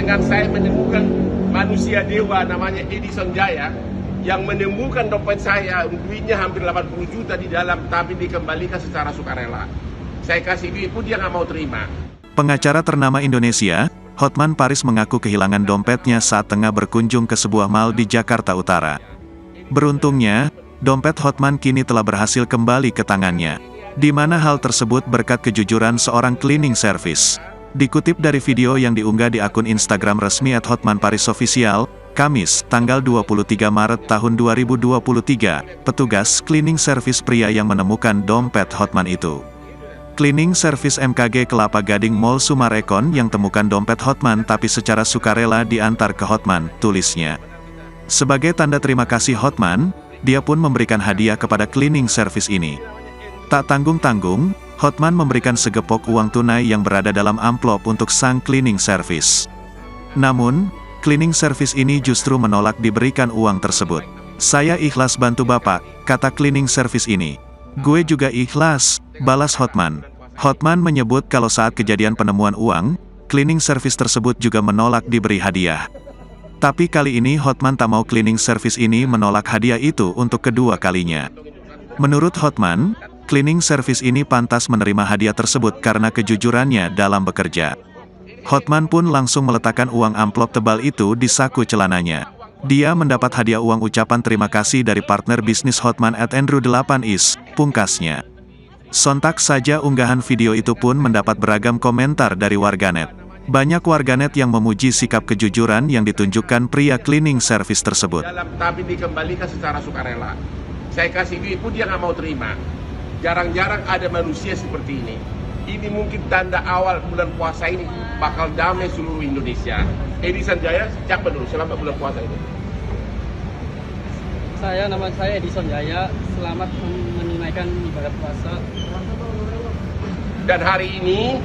dengan saya menemukan manusia dewa namanya Edison Jaya yang menemukan dompet saya, duitnya hampir 80 juta di dalam, tapi dikembalikan secara sukarela. Saya kasih duit pun dia nggak mau terima. Pengacara ternama Indonesia, Hotman Paris mengaku kehilangan dompetnya saat tengah berkunjung ke sebuah mal di Jakarta Utara. Beruntungnya, dompet Hotman kini telah berhasil kembali ke tangannya, di mana hal tersebut berkat kejujuran seorang cleaning service. Dikutip dari video yang diunggah di akun Instagram resmi @hotmanparisofficial, Kamis, tanggal 23 Maret tahun 2023, petugas cleaning service pria yang menemukan dompet Hotman itu. Cleaning service MKG Kelapa Gading Mall Sumarekon yang temukan dompet Hotman tapi secara sukarela diantar ke Hotman, tulisnya. Sebagai tanda terima kasih Hotman, dia pun memberikan hadiah kepada cleaning service ini. Tak tanggung-tanggung, Hotman memberikan segepok uang tunai yang berada dalam amplop untuk sang cleaning service. Namun, cleaning service ini justru menolak diberikan uang tersebut. "Saya ikhlas bantu Bapak," kata cleaning service ini. "Gue juga ikhlas," balas Hotman. Hotman menyebut kalau saat kejadian penemuan uang, cleaning service tersebut juga menolak diberi hadiah. Tapi kali ini Hotman tak mau cleaning service ini menolak hadiah itu untuk kedua kalinya. Menurut Hotman, cleaning service ini pantas menerima hadiah tersebut karena kejujurannya dalam bekerja. Hotman pun langsung meletakkan uang amplop tebal itu di saku celananya. Dia mendapat hadiah uang ucapan terima kasih dari partner bisnis Hotman @Andrew8is, pungkasnya. Sontak saja unggahan video itu pun mendapat beragam komentar dari warganet. Banyak warganet yang memuji sikap kejujuran yang ditunjukkan pria cleaning service tersebut. Tapi dikembalikan secara sukarela. Saya kasih duit pun dia nggak mau terima. Jarang-jarang ada manusia seperti ini. Ini mungkin tanda awal bulan puasa ini bakal damai seluruh Indonesia. Edison Jaya, siapa dulu selama bulan puasa ini? Nama saya Edison Jaya, selamat menunaikan ibadah puasa. Dan hari ini,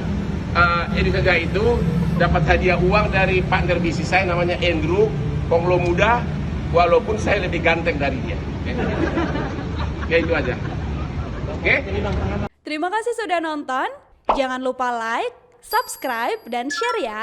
Edison Jaya itu dapat hadiah uang dari partner bisnis saya namanya Andrew, Konglo muda, walaupun saya lebih ganteng dari dia. Ya itu aja. Oke? Terima kasih sudah nonton. Jangan lupa like, subscribe, dan share ya.